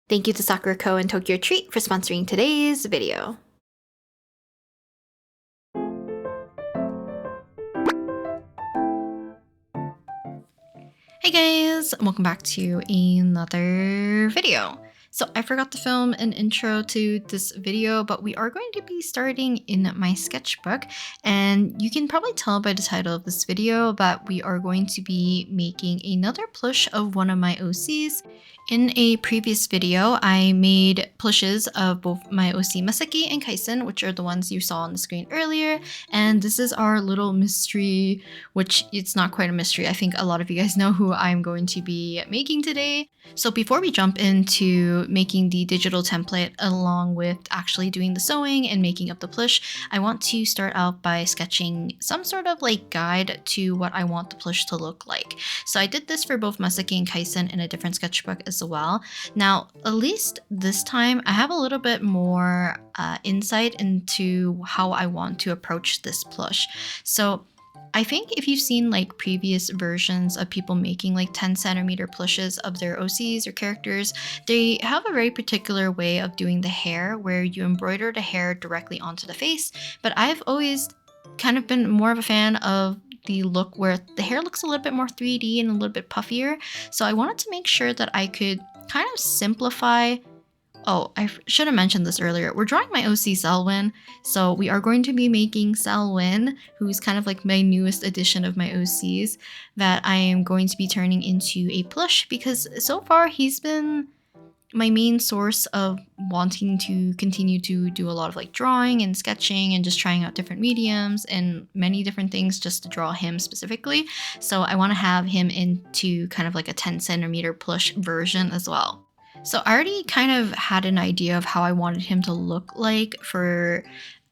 Thank you to Sakuraco and TokyoTreat for sponsoring today's video. Hey guys, welcome back to another video. So I forgot to film an intro to this video, but we are going to be starting in my sketchbook, and you can probably tell by the title of this video that we are going to be making another plush of one of my OCs. In a previous video, I made plushes of both my OC Masaki and Kaisen, which are the ones you saw on the screen earlier, and this is our little mystery, which it's not quite a mystery. I think a lot of you guys know who I'm going to be making today. So before we jump into making the digital template along with actually doing the sewing and making up the plush, I want to start out by sketching some sort of like guide to what I want the plush to look like. So I did this for both Masaki and Kaisen in a different sketchbook as well. Now, at least this time, I have a little bit more insight into how I want to approach this plush. So I think if you've seen like previous versions of people making like 10 centimeter plushes of their OCs or characters, they have a very particular way of doing the hair where you embroider the hair directly onto the face. But I've always kind of been more of a fan of the look where the hair looks a little bit more 3D and a little bit puffier. So I wanted to make sure that I could kind of simplify. Oh, I should have mentioned this earlier. We're drawing my OC Selwin, so we are going to be making Selwin, who's kind of like my newest addition of my OCs, that I am going to be turning into a plush because so far he's been my main source of wanting to continue to do a lot of like drawing and sketching and just trying out different mediums and many different things just to draw him specifically. So I want to have him into kind of like a 10 centimeter plush version as well. So I already kind of had an idea of how I wanted him to look like for,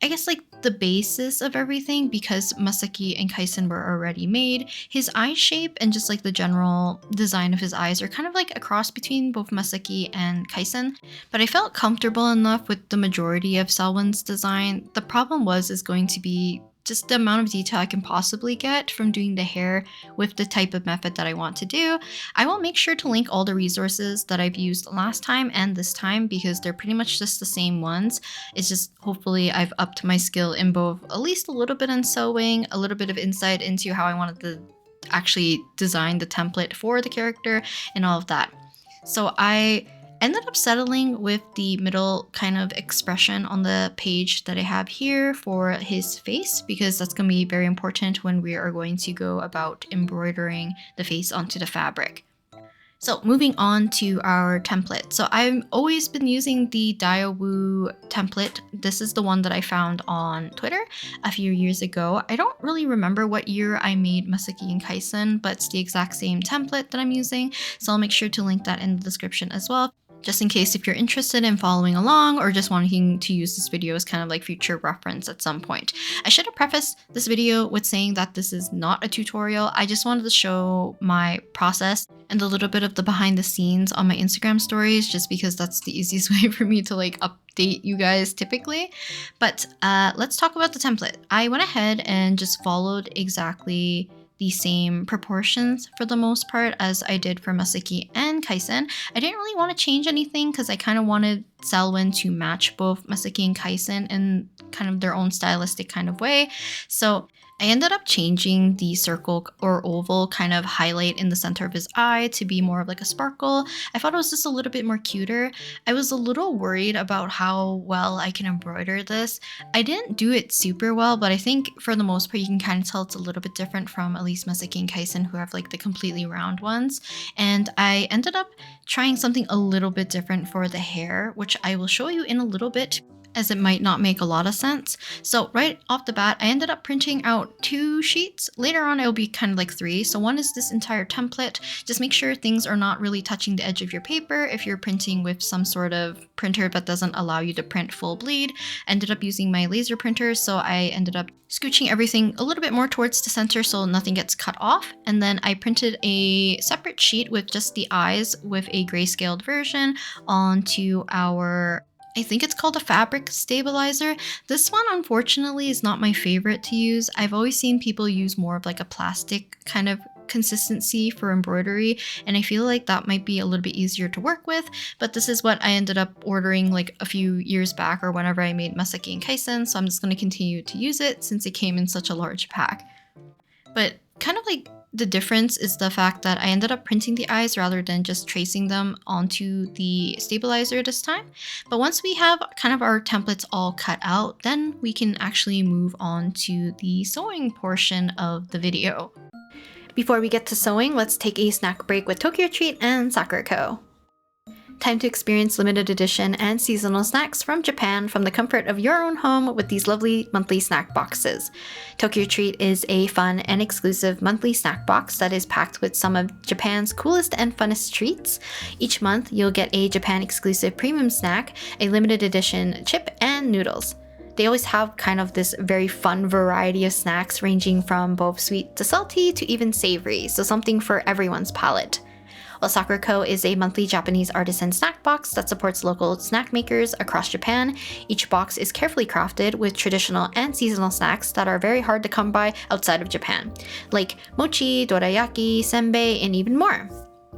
I guess, like the basis of everything because Masaki and Kaisen were already made. His eye shape and just like the general design of his eyes are kind of like a cross between both Masaki and Kaisen, but I felt comfortable enough with the majority of Selwyn's design. The problem is going to be just the amount of detail I can possibly get from doing the hair with the type of method that I want to do. I will make sure to link all the resources that I've used last time and this time because they're pretty much just the same ones. It's just hopefully I've upped my skill in both at least a little bit in sewing, a little bit of insight into how I wanted to actually design the template for the character and all of that. So I ended up settling with the middle kind of expression on the page that I have here for his face because that's going to be very important when we are going to go about embroidering the face onto the fabric. So moving on to our template. So I've always been using the Daiwu template. This is the one that I found on Twitter a few years ago. I don't really remember what year I made Masaki and Kaisen, but it's the exact same template that I'm using. So I'll make sure to link that in the description as well, just in case if you're interested in following along or just wanting to use this video as kind of like future reference at some point. I should have prefaced this video with saying that this is not a tutorial. I just wanted to show my process and a little bit of the behind the scenes on my Instagram stories just because that's the easiest way for me to like update you guys typically. But let's talk about the template. I went ahead and just followed exactly the same proportions for the most part as I did for Masaki and Kaisen. I didn't really want to change anything because I kind of wanted Selwyn to match both Masaki and Kaisen in kind of their own stylistic kind of way. So I ended up changing the circle or oval kind of highlight in the center of his eye to be more of like a sparkle. I thought it was just a little bit more cuter. I was a little worried about how well I can embroider this. I didn't do it super well, but I think for the most part you can kind of tell it's a little bit different from at least Masaki and Kaisen who have like the completely round ones. And I ended up trying something a little bit different for the hair, which I will show you in a little bit, as it might not make a lot of sense. So right off the bat, I ended up printing out 2 sheets. Later on, it'll be kind of like 3. So one is this entire template. Just make sure things are not really touching the edge of your paper if you're printing with some sort of printer that doesn't allow you to print full bleed. I ended up using my laser printer, so I ended up scooching everything a little bit more towards the center so nothing gets cut off. And then I printed a separate sheet with just the eyes with a grayscaled version onto our, I think it's called a fabric stabilizer. This one, unfortunately, is not my favorite to use. I've always seen people use more of like a plastic kind of consistency for embroidery, and I feel like that might be a little bit easier to work with, but this is what I ended up ordering like a few years back or whenever I made Masaki and Kaisen, so I'm just going to continue to use it since it came in such a large pack. But kind of like the difference is the fact that I ended up printing the eyes rather than just tracing them onto the stabilizer this time. But once we have kind of our templates all cut out, then we can actually move on to the sewing portion of the video. Before we get to sewing, let's take a snack break with TokyoTreat and Sakuraco. Time to experience limited edition and seasonal snacks from Japan from the comfort of your own home with these lovely monthly snack boxes. TokyoTreat is a fun and exclusive monthly snack box that is packed with some of Japan's coolest and funnest treats. Each month, you'll get a Japan exclusive premium snack, a limited edition chip, and noodles. They always have kind of this very fun variety of snacks ranging from both sweet to salty to even savory, so something for everyone's palate. While Sakuraco is a monthly Japanese artisan snack box that supports local snack makers across Japan, each box is carefully crafted with traditional and seasonal snacks that are very hard to come by outside of Japan, like mochi, dorayaki, senbei, and even more,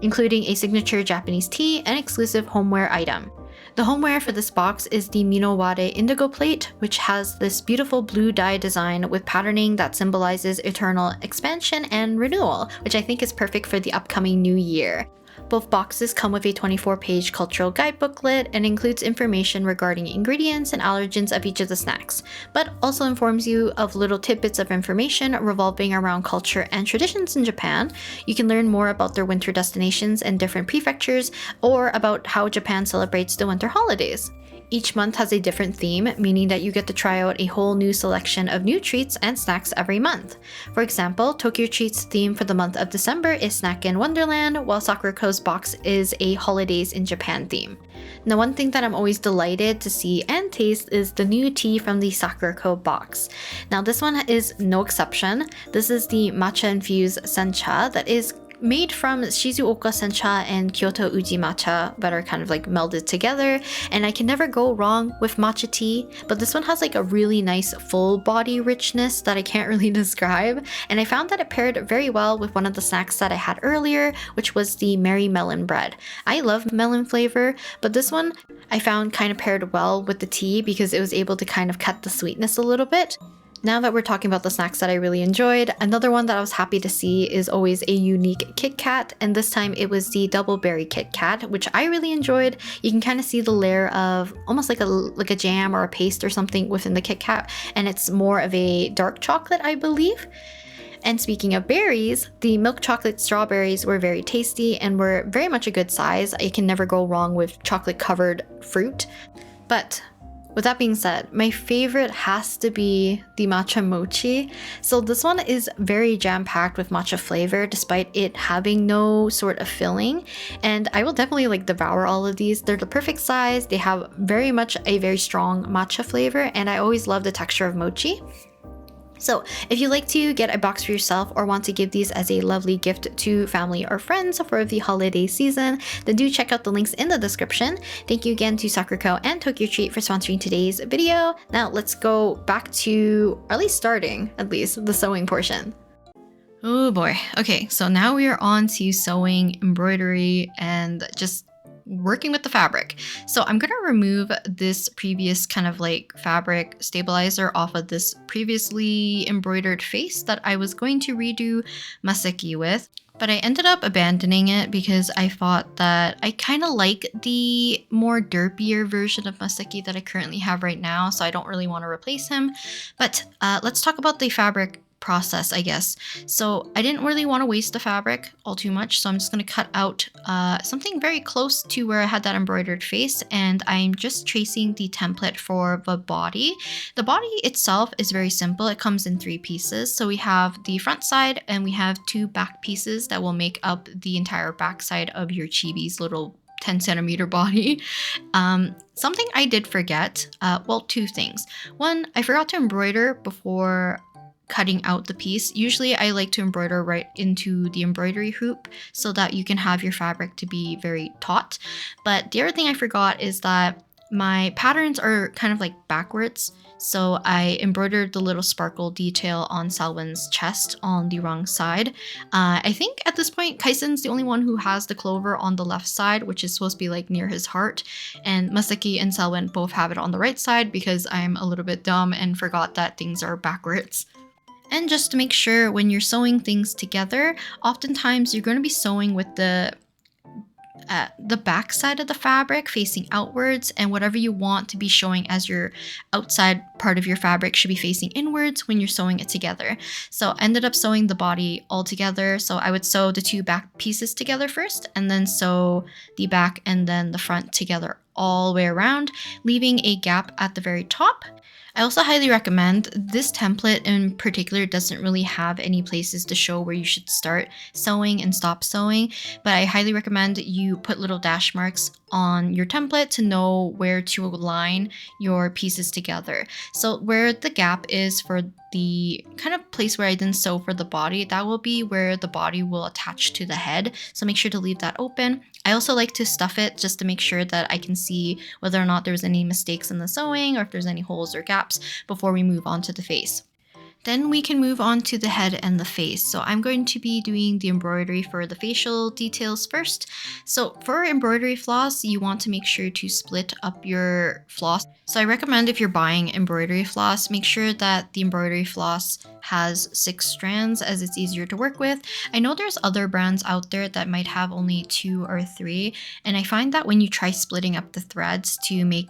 including a signature Japanese tea and exclusive homeware item. The homeware for this box is the Minoware Indigo Plate, which has this beautiful blue dye design with patterning that symbolizes eternal expansion and renewal, which I think is perfect for the upcoming new year. Both boxes come with a 24-page cultural guide booklet and includes information regarding ingredients and allergens of each of the snacks, but also informs you of little tidbits of information revolving around culture and traditions in Japan. You can learn more about their winter destinations and different prefectures, or about how Japan celebrates the winter holidays. Each month has a different theme, meaning that you get to try out a whole new selection of new treats and snacks every month. For example, TokyoTreat's theme for the month of December is Snack in Wonderland, while Sakuraco's box is a Holidays in Japan theme. Now, one thing that I'm always delighted to see and taste is the new tea from the Sakuraco box. Now, this one is no exception. This is the matcha-infused sencha that is made from Shizuoka sencha and Kyoto uji matcha that are kind of like melded together, and I can never go wrong with matcha tea, but this one has like a really nice full body richness that I can't really describe, and I found that it paired very well with one of the snacks that I had earlier, which was the Merry Melon Bread. I love melon flavor, but this one I found kind of paired well with the tea because it was able to kind of cut the sweetness a little bit. Now that we're talking about the snacks that I really enjoyed, another one that I was happy to see is always a unique Kit Kat, and this time it was the Double Berry Kit Kat, which I really enjoyed. You can kind of see the layer of almost like a jam or a paste or something within the Kit Kat, and it's more of a dark chocolate, I believe. And speaking of berries, the milk chocolate strawberries were very tasty and were very much a good size. You can never go wrong with chocolate covered fruit. But with that being said, my favorite has to be the matcha mochi. So this one is very jam-packed with matcha flavor despite it having no sort of filling. And I will definitely like devour all of these. They're the perfect size. They have very much a very strong matcha flavor, and I always love the texture of mochi. So if you like to get a box for yourself or want to give these as a lovely gift to family or friends for the holiday season, then do check out the links in the description. Thank you again to Sakuraco and TokyoTreat for sponsoring today's video. Now let's go back to, or at least starting, the sewing portion. Oh boy. Okay, so now we are on to sewing, embroidery, and just working with the fabric. So I'm gonna remove this previous kind of like fabric stabilizer off of this previously embroidered face that I was going to redo Masaki with, but I ended up abandoning it because I thought that I kind of like the more derpier version of Masaki that I currently have right now, so I don't really want to replace him. But let's talk about the fabric process, I guess. So I didn't really want to waste the fabric all too much, so I'm just going to cut out something very close to where I had that embroidered face, and I'm just tracing the template for the body. The body itself is very simple. It comes in 3 pieces. So we have the front side and we have 2 back pieces that will make up the entire back side of your chibi's little 10-centimeter body. Something I did forget, well, 2 things. One, I forgot to embroider before cutting out the piece. Usually I like to embroider right into the embroidery hoop so that you can have your fabric to be very taut. But the other thing I forgot is that my patterns are kind of like backwards. So I embroidered the little sparkle detail on Selwyn's chest on the wrong side. I think at this point, Kaisen's the only one who has the clover on the left side, which is supposed to be like near his heart. And Masaki and Selwyn both have it on the right side because I'm a little bit dumb and forgot that things are backwards. And just to make sure when you're sewing things together, oftentimes you're going to be sewing with the back side of the fabric facing outwards, and whatever you want to be showing as your outside part of your fabric should be facing inwards when you're sewing it together. So I ended up sewing the body all together. So I would sew the two back pieces together first and then sew the back and then the front together all the way around, leaving a gap at the very top. I also highly recommend this template in particular doesn't really have any places to show where you should start sewing and stop sewing, but I highly recommend you put little dash marks on your template to know where to align your pieces together. So where the gap is for the kind of place where I didn't sew for the body, that will be where the body will attach to the head. So make sure to leave that open. I also like to stuff it just to make sure that I can see whether or not there's any mistakes in the sewing or if there's any holes or gaps before we move on to the face. Then we can move on to the head and the face. So I'm going to be doing the embroidery for the facial details first. So for embroidery floss, you want to make sure to split up your floss. So I recommend if you're buying embroidery floss, make sure that the embroidery floss has 6 strands as it's easier to work with. I know there's other brands out there that might have only 2 or 3, and I find that when you try splitting up the threads to make,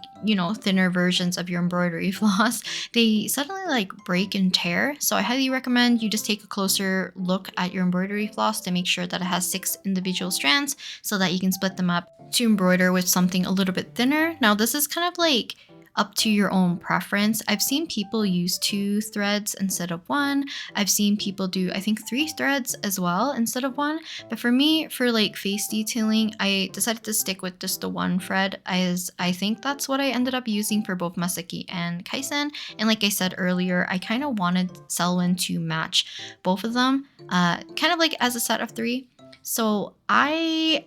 thinner versions of your embroidery floss, they suddenly like break and tear. So I highly recommend you just take a closer look at your embroidery floss to make sure that it has 6 individual strands so that you can split them up to embroider with something a little bit thinner. Now this is kind of like up to your own preference. I've seen people use 2 threads instead of 1. I've seen people do, I think, 3 threads as well instead of 1. But for me, for like face detailing, I decided to stick with just the 1 thread, as I think that's what I ended up using for both Masaki and Kaisen. And like I said earlier, I kind of wanted Selwyn to match both of them, kind of like as a set of 3. So I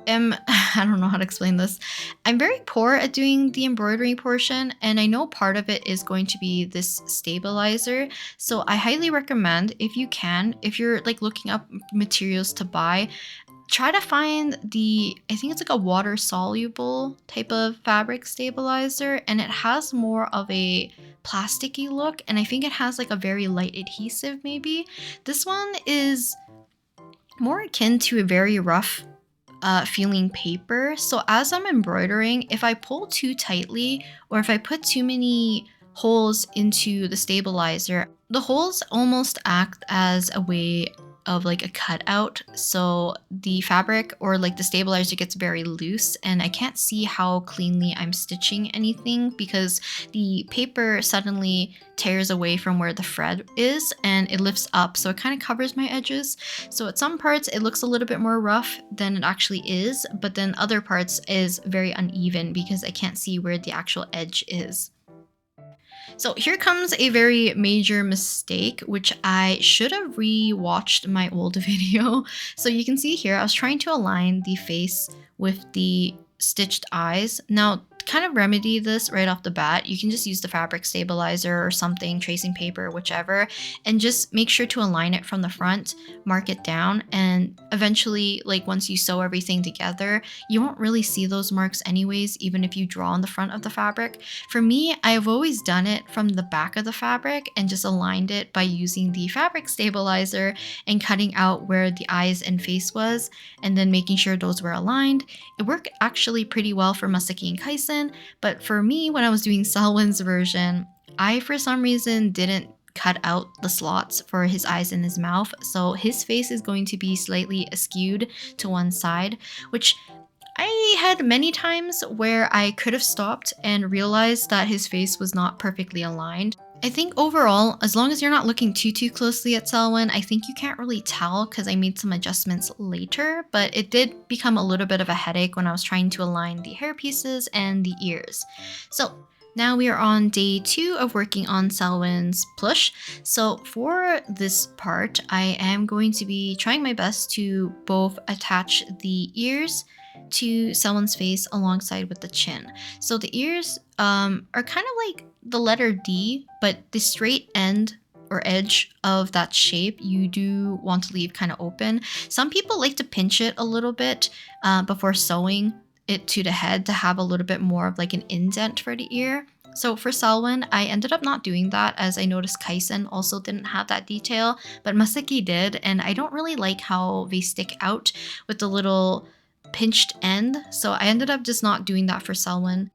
don't know how to explain this. I'm very poor at doing the embroidery portion, and I know part of it is going to be this stabilizer. So I highly recommend, if you can, if you're like looking up materials to buy, try to find I think it's like a water soluble type of fabric stabilizer, and it has more of a plasticky look, and I think it has like a very light adhesive maybe. This one is more akin to a very rough feeling paper. So as I'm embroidering, if I pull too tightly or if I put too many holes into the stabilizer, the holes almost act as a way of like a cutout. So the fabric or like the stabilizer gets very loose, and I can't see how cleanly I'm stitching anything because the paper suddenly tears away from where the thread is and it lifts up, so it kind of covers my edges. So at some parts it looks a little bit more rough than it actually is, but then other parts is very uneven because I can't see where the actual edge is. So here comes a very major mistake, which I should have re-watched my old video. So you can see here, I was trying to align the face with the stitched eyes. Now, to kind of remedy this right off the bat, you can just use the fabric stabilizer or something, tracing paper, whichever, and just make sure to align it from the front, mark it down, and eventually, like once you sew everything together, you won't really see those marks anyways, even if you draw on the front of the fabric. For me, I've always done it from the back of the fabric and just aligned it by using the fabric stabilizer and cutting out where the eyes and face was, and then making sure those were aligned. It worked actually pretty well for Masaki and Kaisen, but for me, when I was doing Selwyn's version, I for some reason didn't cut out the slots for his eyes and his mouth, so his face is going to be slightly askewed to one side, which I had many times where I could have stopped and realized that his face was not perfectly aligned. I think overall, as long as you're not looking too closely at Selwyn, I think you can't really tell because I made some adjustments later, but it did become a little bit of a headache when I was trying to align the hair pieces and the ears. So now we are on day 2 of working on Selwyn's plush. So for this part, I am going to be trying my best to both attach the ears to Selwyn's face alongside with the chin. So the ears are kind of like the letter D, but the straight end or edge of that shape you do want to leave kind of open. Some people like to pinch it a little bit before sewing it to the head to have a little bit more of like an indent for the ear. So for Selwyn, I ended up not doing that as I noticed Kaisen also didn't have that detail, but Masaki did, and I don't really like how they stick out with the little pinched end, so I ended up just not doing that for Selwyn.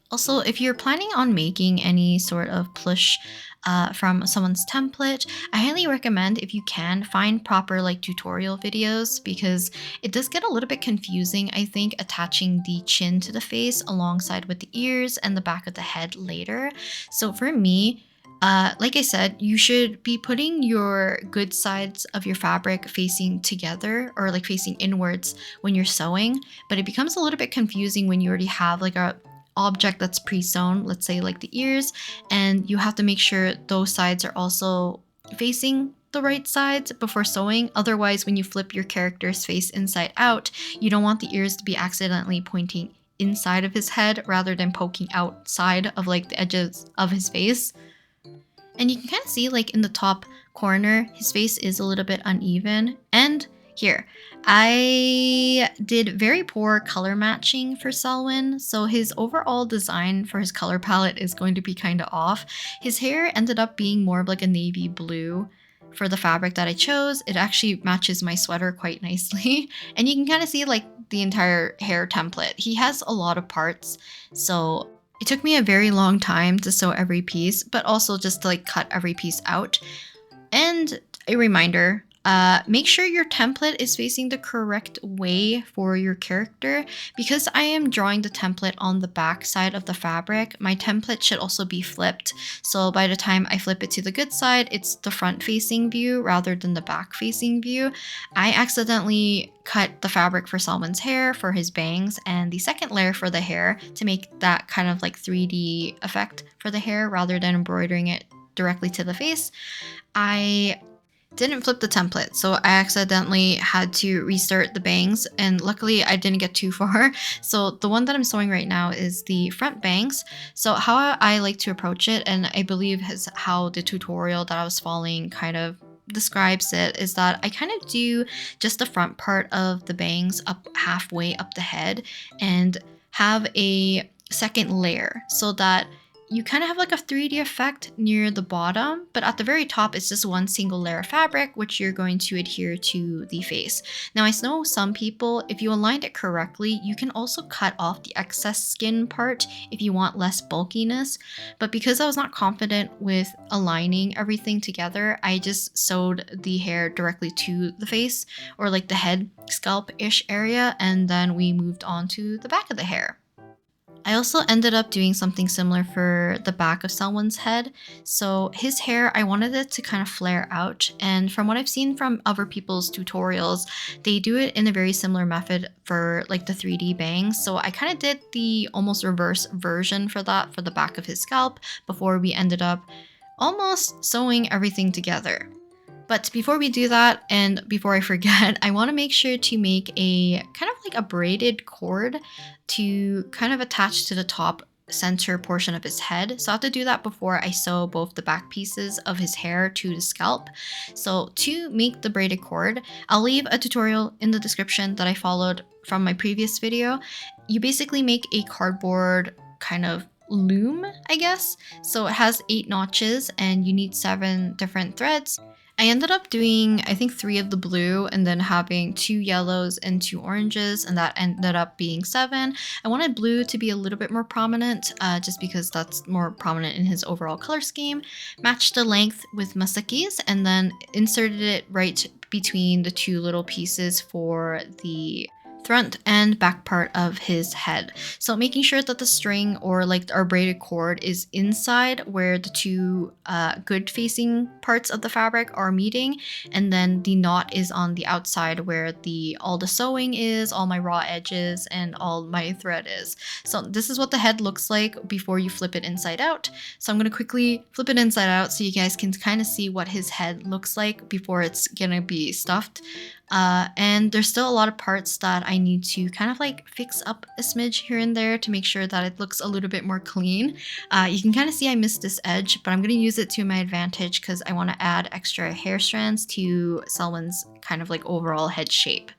Also, if you're planning on making any sort of plush from someone's template, I highly recommend, if you can, find proper like tutorial videos, because it does get a little bit confusing, I think, attaching the chin to the face alongside with the ears and the back of the head later. So for me, like I said, you should be putting your good sides of your fabric facing together or like facing inwards when you're sewing, but it becomes a little bit confusing when you already have like a object that's pre-sewn, let's say like the ears, and you have to make sure those sides are also facing the right sides before sewing. Otherwise, when you flip your character's face inside out, you don't want the ears to be accidentally pointing inside of his head rather than poking outside of like the edges of his face. And you can kind of see like in the top corner, his face is a little bit uneven. And here, I did very poor color matching for Selwyn, so his overall design for his color palette is going to be kind of off. His hair ended up being more of like a navy blue for the fabric that I chose. It actually matches my sweater quite nicely. And you can kind of see like the entire hair template. He has a lot of parts, so it took me a very long time to sew every piece, but also just to like cut every piece out. And a reminder, make sure your template is facing the correct way for your character. Because I am drawing the template on the back side of the fabric, my template should also be flipped. So by the time I flip it to the good side, it's the front facing view rather than the back facing view. I accidentally cut the fabric for Selwyn's hair for his bangs and the second layer for the hair to make that kind of like 3D effect for the hair rather than embroidering it directly to the face. I didn't flip the template, so I accidentally had to restart the bangs, and luckily I didn't get too far. So the one that I'm sewing right now is the front bangs. So how I like to approach it, and I believe is how the tutorial that I was following kind of describes it, is that I kind of do just the front part of the bangs up halfway up the head and have a second layer so that you kind of have like a 3D effect near the bottom, but at the very top, it's just one single layer of fabric, which you're going to adhere to the face. Now, I know some people, if you aligned it correctly, you can also cut off the excess skin part if you want less bulkiness. But because I was not confident with aligning everything together, I just sewed the hair directly to the face, or like the head scalp-ish area, and then we moved on to the back of the hair. I also ended up doing something similar for the back of someone's head. So his hair, I wanted it to kind of flare out. And from what I've seen from other people's tutorials, they do it in a very similar method for like the 3D bangs. So I kind of did the almost reverse version for that for the back of his scalp before we ended up almost sewing everything together. But before we do that, and before I forget, I want to make sure to make a kind of like a braided cord to kind of attach to the top center portion of his head. So I have to do that before I sew both the back pieces of his hair to the scalp. So to make the braided cord, I'll leave a tutorial in the description that I followed from my previous video. You basically make a cardboard kind of loom, I guess. So it has 8 notches and you need 7 different threads. I ended up doing, I think, 3 of the blue and then having 2 yellows and 2 oranges, and that ended up being 7. I wanted blue to be a little bit more prominent, just because that's more prominent in his overall color scheme. Matched the length with Masaki's and then inserted it right between the 2 little pieces for the front and back part of his head. So making sure that the string or like our braided cord is inside where the 2 good facing parts of the fabric are meeting, and then the knot is on the outside where all the sewing is, all my raw edges, and all my thread is. So this is what the head looks like before you flip it inside out. So I'm going to quickly flip it inside out so you guys can kind of see what his head looks like before it's gonna be stuffed. And there's still a lot of parts that I need to kind of like fix up a smidge here and there to make sure that it looks a little bit more clean. You can kind of see I missed this edge, but I'm going to use it to my advantage because I want to add extra hair strands to Selwyn's kind of like overall head shape.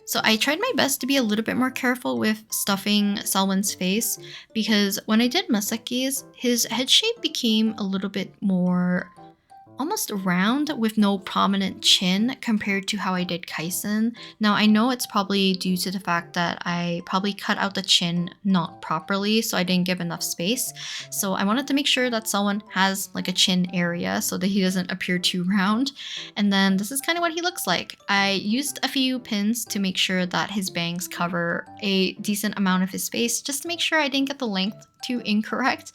So I tried my best to be a little bit more careful with stuffing Selwyn's face because when I did Masaki's, his head shape became a little bit more almost round with no prominent chin compared to how I did Kaisen. Now I know it's probably due to the fact that I probably cut out the chin not properly, so I didn't give enough space. So I wanted to make sure that someone has like a chin area so that he doesn't appear too round. And then this is kind of what he looks like. I used a few pins to make sure that his bangs cover a decent amount of his face just to make sure I didn't get the length too incorrect.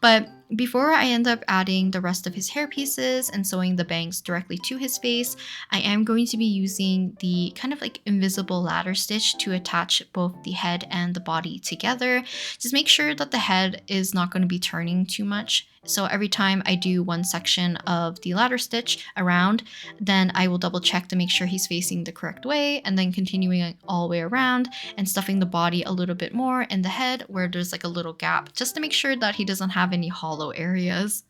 But before I end up adding the rest of his hair pieces and sewing the bangs directly to his face, I am going to be using the kind of like invisible ladder stitch to attach both the head and the body together. Just make sure that the head is not going to be turning too much. So every time I do one section of the ladder stitch around, then I will double check to make sure he's facing the correct way, and then continuing all the way around and stuffing the body a little bit more in the head where there's like a little gap just to make sure that he doesn't have any hollow areas.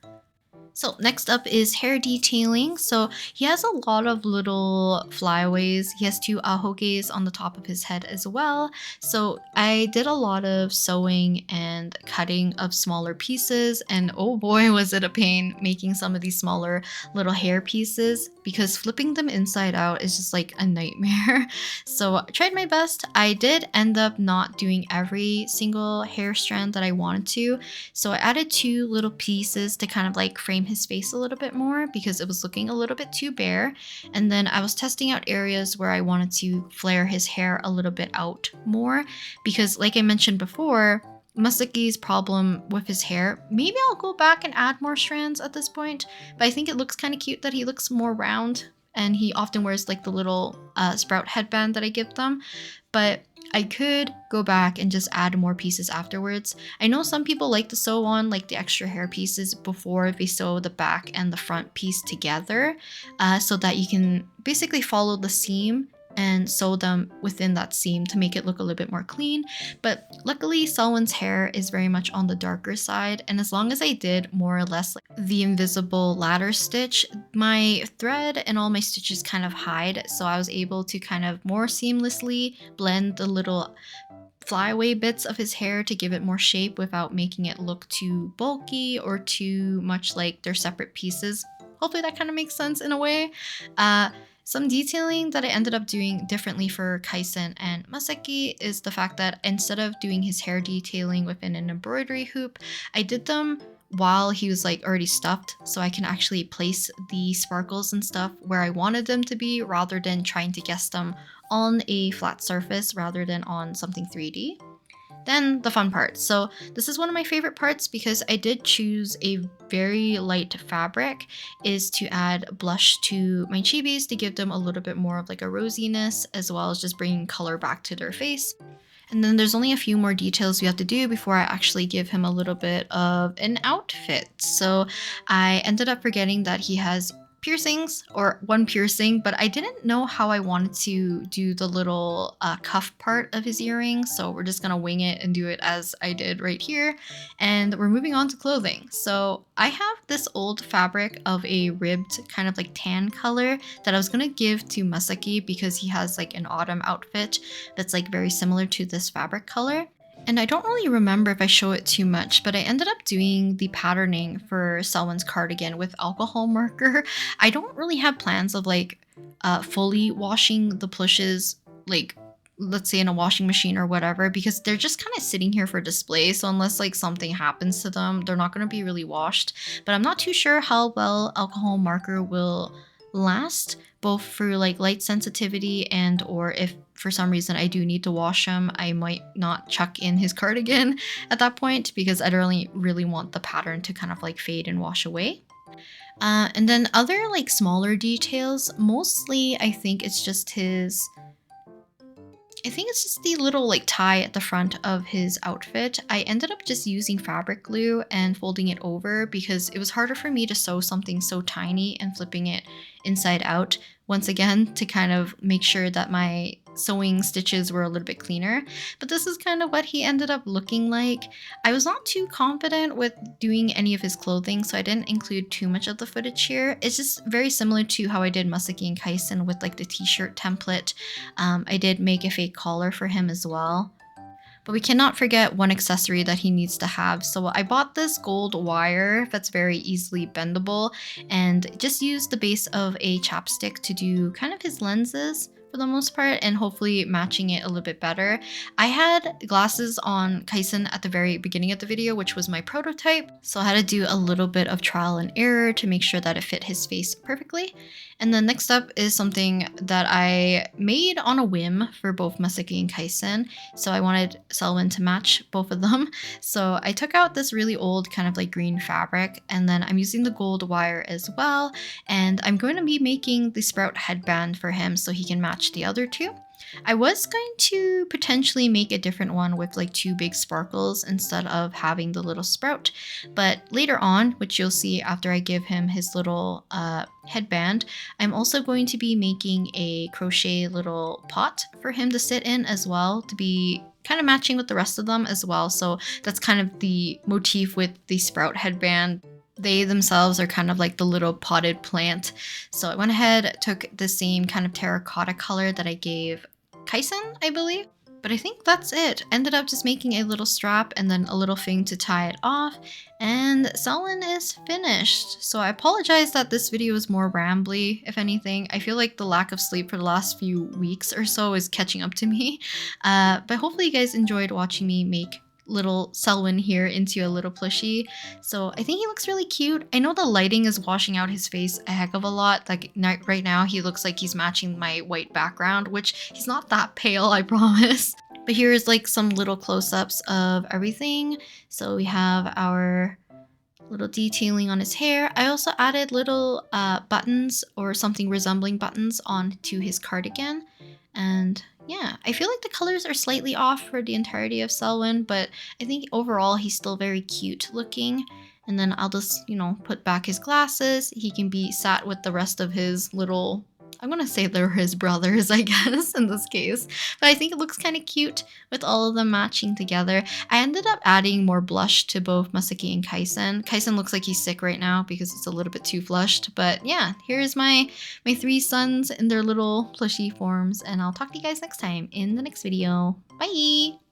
So next up is hair detailing. So he has a lot of little flyaways. He has two ahoges on the top of his head as well. So I did a lot of sewing and cutting of smaller pieces, and oh boy was it a pain making some of these smaller little hair pieces because flipping them inside out is just like a nightmare. So I tried my best. I did end up not doing every single hair strand that I wanted to. So I added two little pieces to kind of like frame his face a little bit more because it was looking a little bit too bare. And then I was testing out areas where I wanted to flare his hair a little bit out more because like I mentioned before, Masaki's problem with his hair, maybe I'll go back and add more strands at this point, but I think it looks kind of cute that he looks more round and he often wears like the little sprout headband that I give them. But I could go back and just add more pieces afterwards. I know some people like to sew on like the extra hair pieces before they sew the back and the front piece together so that you can basically follow the seam and sew them within that seam to make it look a little bit more clean. But luckily Selwyn's hair is very much on the darker side, and as long as I did more or less like the invisible ladder stitch, my thread and all my stitches kind of hide, so I was able to kind of more seamlessly blend the little flyaway bits of his hair to give it more shape without making it look too bulky or too much like they're separate pieces. Hopefully that kind of makes sense in a way. Some detailing that I ended up doing differently for Kaisen and Masaki is the fact that instead of doing his hair detailing within an embroidery hoop, I did them while he was like already stuffed, so I can actually place the sparkles and stuff where I wanted them to be rather than trying to guess them on a flat surface rather than on something 3D. Then the fun part. So this is one of my favorite parts because I did choose a very light fabric, is to add blush to my chibis to give them a little bit more of like a rosiness as well as just bringing color back to their face. And then there's only a few more details we have to do before I actually give him a little bit of an outfit. So I ended up forgetting that he has piercings, or one piercing, but I didn't know how I wanted to do the little cuff part of his earring, so we're just gonna wing it and do it as I did right here. And we're moving on to clothing. So I have this old fabric of a ribbed kind of like tan color that I was gonna give to Masaki because he has like an autumn outfit that's like very similar to this fabric color. And I don't really remember if I show it too much, but I ended up doing the patterning for Selwyn's cardigan with alcohol marker. I don't really have plans of like fully washing the plushes, like let's say in a washing machine or whatever, because they're just kind of sitting here for display. So unless like something happens to them, they're not going to be really washed. But I'm not too sure how well alcohol marker will last, both for like light sensitivity and or if for some reason I do need to wash him, I might not chuck in his cardigan at that point because I don't really want the pattern to kind of like fade and wash away. And then other like smaller details, mostly I think it's just his I think it's just the little like tie at the front of his outfit. I ended up just using fabric glue and folding it over because it was harder for me to sew something so tiny and flipping it inside out once again to kind of make sure that my sewing stitches were a little bit cleaner. But this is kind of what he ended up looking like. I was not too confident with doing any of his clothing, so I didn't include too much of the footage here. It's just very similar to how I did Masaki and Kaisen with like the t-shirt template. I did make a fake collar for him as well. But we cannot forget one accessory that he needs to have. So I bought this gold wire that's very easily bendable and just used the base of a chapstick to do kind of his lenses for the most part and hopefully matching it a little bit better. I had glasses on Kaisen at the very beginning of the video, which was my prototype. So I had to do a little bit of trial and error to make sure that it fit his face perfectly. And then next up is something that I made on a whim for both Masaki and Kaisen. So I wanted Selwin to match both of them. So I took out this really old kind of like green fabric and then I'm using the gold wire as well. And I'm going to be making the sprout headband for him so he can match the other two. I was going to potentially make a different one with like two big sparkles instead of having the little sprout, but later on, which you'll see after I give him his little headband, I'm also going to be making a crochet little pot for him to sit in as well to be kind of matching with the rest of them as well. So that's kind of the motif with the sprout headband. They themselves are kind of like the little potted plant. So I went ahead, took the same kind of terracotta color that I gave Kaisen, I believe. But I think that's it. Ended up just making a little strap and then a little thing to tie it off. And Selwin is finished. So I apologize that this video is more rambly, if anything. I feel like the lack of sleep for the last few weeks or so is catching up to me. But hopefully you guys enjoyed watching me make little Selwin here into a little plushie. So I think he looks really cute. I know the lighting is washing out his face a heck of a lot. Like right now he looks like he's matching my white background, which he's not that pale, I promise. But here's like some little close-ups of everything. So we have our little detailing on his hair. I also added little buttons or something resembling buttons onto his cardigan. And yeah, I feel like the colors are slightly off for the entirety of Selwyn, but I think overall he's still very cute looking. And then I'll just, put back his glasses. He can be sat with the rest of his little, I'm gonna say they're his brothers, I guess, in this case. But I think it looks kind of cute with all of them matching together. I ended up adding more blush to both Masaki and Kaisen. Kaisen looks like he's sick right now because it's a little bit too flushed. But yeah, here's my three sons in their little plushie forms. And I'll talk to you guys next time in the next video. Bye!